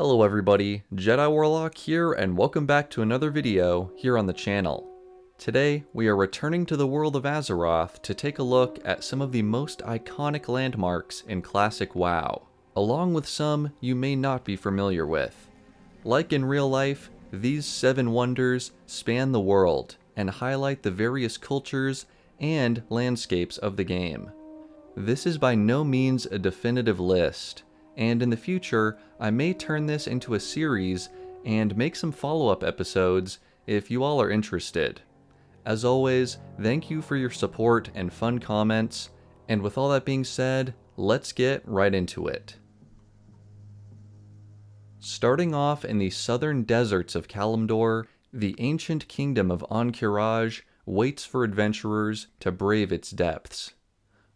Hello everybody, Jediwarlock here and welcome back to another video here on the channel. Today we are returning to the world of Azeroth to take a look at some of the most iconic landmarks in classic WoW, along with some you may not be familiar with. Like in real life, these 7 wonders span the world and highlight the various cultures and landscapes of the game. This is by no means a definitive list, and in the future, I may turn this into a series and make some follow-up episodes if you all are interested. As always, thank you for your support and fun comments, and with all that being said, let's get right into it. Starting off in the southern deserts of Kalimdor, the ancient kingdom of Ahn'Qiraj waits for adventurers to brave its depths.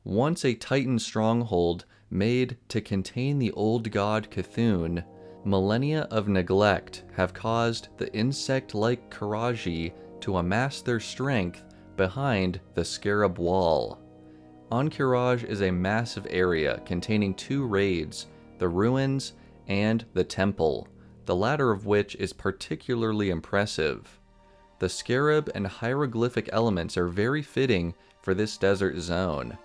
Once a Titan stronghold made to contain the old god Cthulhu, millennia of neglect have caused the insect-like Qiraji to amass their strength behind the Scarab Wall. Ahn'Qiraj is a massive area containing 2 raids, the Ruins and the Temple, the latter of which is particularly impressive. The scarab and hieroglyphic elements are very fitting for this desert zone,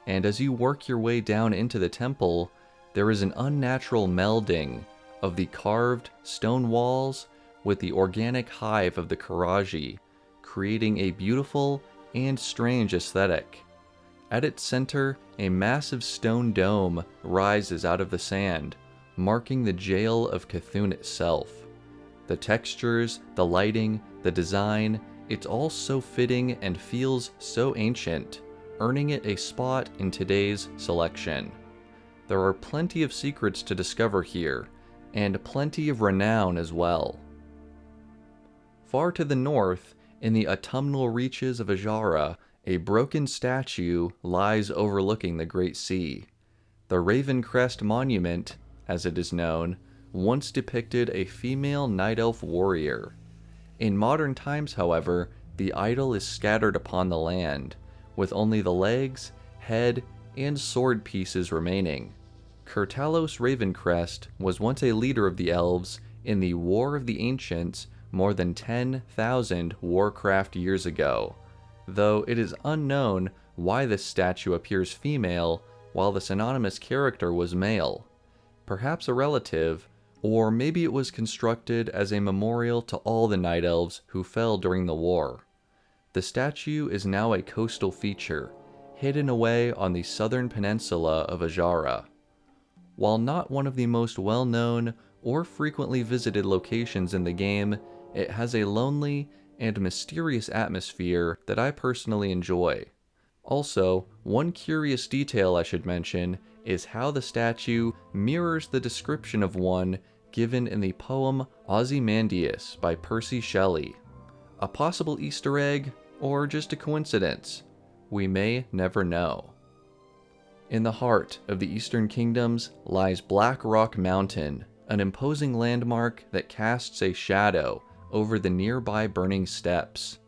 and as you work your way down into the temple, there is an unnatural melding of the carved stone walls with the organic hive of the Qiraji, creating a beautiful and strange aesthetic. At its center, a massive stone dome rises out of the sand, marking the jail of Cthulhu itself. The textures, the lighting, the design, it's all so fitting and feels so ancient, earning it a spot in today's selection. There are plenty of secrets to discover here, and plenty of renown as well. Far to the north, in the autumnal reaches of Azshara, a broken statue lies overlooking the Great Sea. The Raven Crest Monument, as it is known, once depicted a female night elf warrior. In modern times, however, the idol is scattered upon the land, with only the legs, head, and sword pieces remaining. Kurtalos Ravencrest was once a leader of the elves in the War of the Ancients more than 10,000 Warcraft years ago, though it is unknown why this statue appears female while the synonymous character was male. Perhaps a relative, or maybe it was constructed as a memorial to all the night elves who fell during the war. The statue is now a coastal feature, hidden away on the southern peninsula of Azshara. While not one of the most well-known or frequently visited locations in the game, it has a lonely and mysterious atmosphere that I personally enjoy. Also, one curious detail I should mention is how the statue mirrors the description of one given in the poem Ozymandias by Percy Shelley. A possible Easter egg, or just a coincidence? We may never know. In the heart of the Eastern Kingdoms lies Black Rock Mountain, an imposing landmark that casts a shadow over the nearby burning steppes.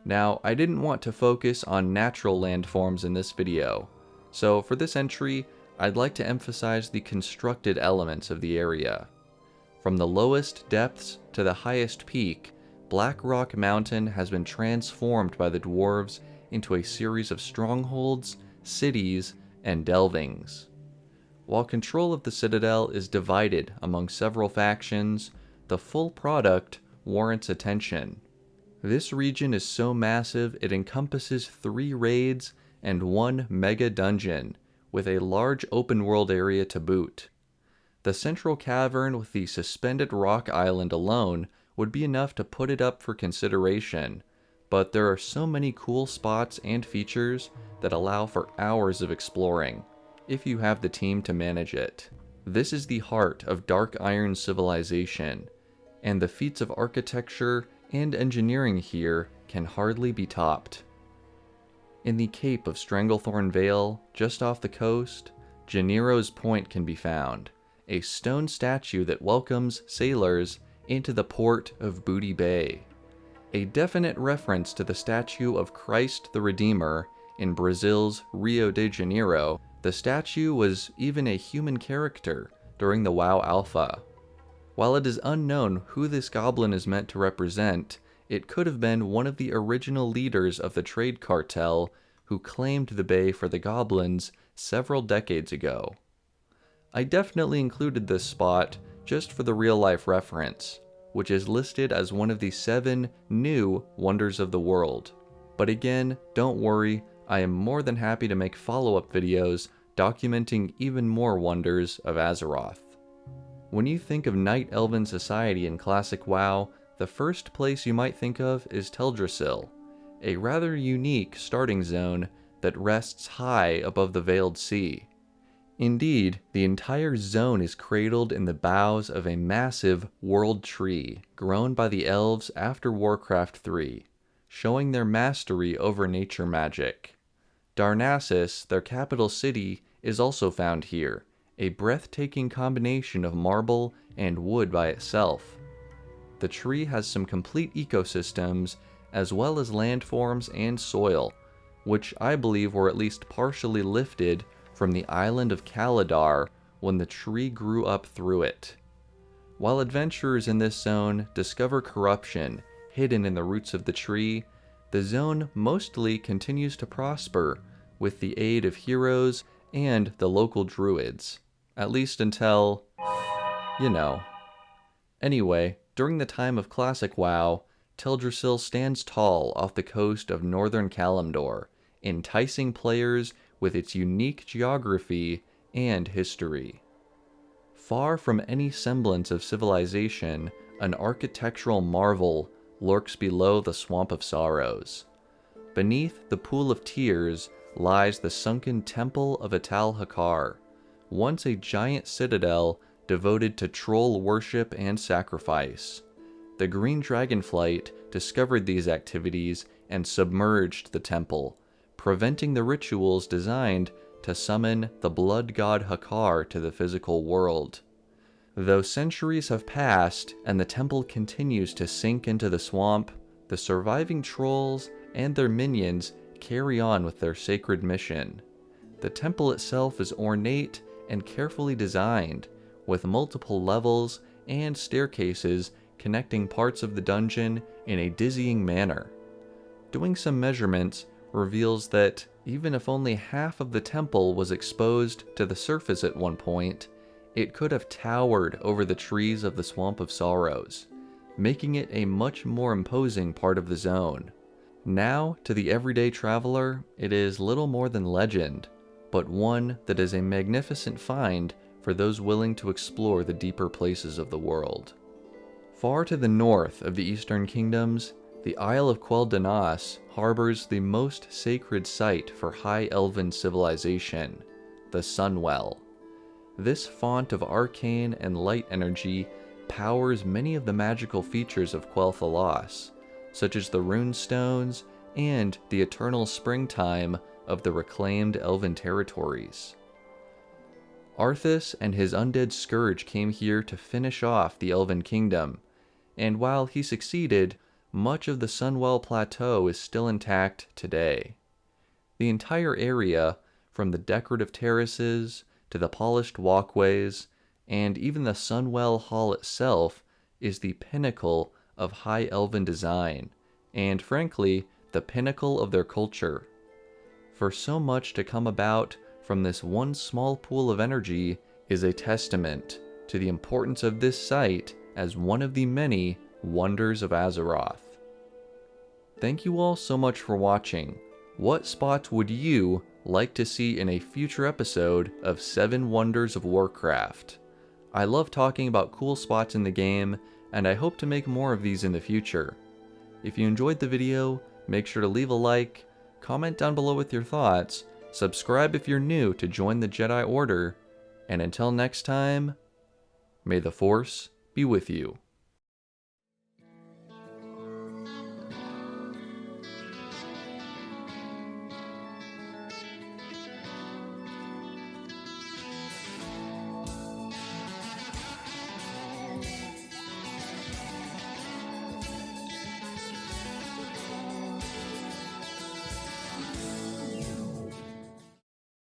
Now, I didn't want to focus on natural landforms in this video, so for this entry, I'd like to emphasize the constructed elements of the area. From the lowest depths to the highest peak, Black Rock Mountain has been transformed by the dwarves into a series of strongholds, cities, and delvings. While control of the citadel is divided among several factions, the full product warrants attention. This region is so massive it encompasses 3 raids and 1 mega dungeon, with a large open world area to boot. The central cavern with the suspended rock island alone would be enough to put it up for consideration, but there are so many cool spots and features that allow for hours of exploring, if you have the team to manage it. This is the heart of Dark Iron civilization, and the feats of architecture and engineering here can hardly be topped. In the Cape of Stranglethorn Vale, just off the coast, Janero's Point can be found, a stone statue that welcomes sailors into the port of Booty Bay. A definite reference to the statue of Christ the Redeemer in Brazil's Rio de Janeiro, the statue was even a human character during the WoW Alpha. While it is unknown who this goblin is meant to represent, it could have been one of the original leaders of the trade cartel who claimed the bay for the goblins several decades ago. I definitely included this spot just for the real-life reference, which is listed as one of the 7 new wonders of the world. But again, don't worry, I am more than happy to make follow-up videos documenting even more wonders of Azeroth. When you think of Night Elven society in classic WoW, the first place you might think of is Teldrassil, a rather unique starting zone that rests high above the Veiled Sea. Indeed, the entire zone is cradled in the boughs of a massive world tree grown by the elves after Warcraft 3, showing their mastery over nature magic. Darnassus, their capital city, is also found here, a breathtaking combination of marble and wood by itself. The tree has some complete ecosystems, as well as landforms and soil, which I believe were at least partially lifted from the island of Kaladar when the tree grew up through it. While adventurers in this zone discover corruption hidden in the roots of the tree, the zone mostly continues to prosper with the aid of heroes and the local druids. At least until, you know. Anyway, during the time of classic WoW, Teldrassil stands tall off the coast of northern Kalimdor, enticing players with its unique geography and history. Far from any semblance of civilization, an architectural marvel lurks below the Swamp of Sorrows. Beneath the Pool of Tears lies the sunken Temple of Atal Hakar, once a giant citadel devoted to troll worship and sacrifice. The Green Dragonflight discovered these activities and submerged the temple, preventing the rituals designed to summon the blood god Hakar to the physical world. Though centuries have passed and the temple continues to sink into the swamp, the surviving trolls and their minions carry on with their sacred mission. The temple itself is ornate and carefully designed, with multiple levels and staircases connecting parts of the dungeon in a dizzying manner. Doing some measurements reveals that even if only half of the temple was exposed to the surface at one point, it could have towered over the trees of the Swamp of Sorrows, making it a much more imposing part of the zone. Now, to the everyday traveler, it is little more than legend, but one that is a magnificent find for those willing to explore the deeper places of the world. Far to the north of the Eastern Kingdoms, the Isle of Quel'Danas harbors the most sacred site for High Elven civilization, the Sunwell. This font of arcane and light energy powers many of the magical features of Quel'Thalas, such as the rune stones and the eternal springtime of the reclaimed elven territories. Arthas and his undead scourge came here to finish off the Elven Kingdom, and while he succeeded, much of the Sunwell Plateau is still intact today. The entire area, from the decorative terraces to the polished walkways, and even the Sunwell Hall itself, is the pinnacle of High Elven design, and frankly, the pinnacle of their culture. For so much to come about from this one small pool of energy is a testament to the importance of this site as one of the many wonders of Azeroth. Thank you all so much for watching. What spots would you like to see in a future episode of 7 Wonders of Warcraft? I love talking about cool spots in the game, and I hope to make more of these in the future. If you enjoyed the video, make sure to leave a like, comment down below with your thoughts, subscribe if you're new to join the Jedi Order, and until next time, may the Force be with you.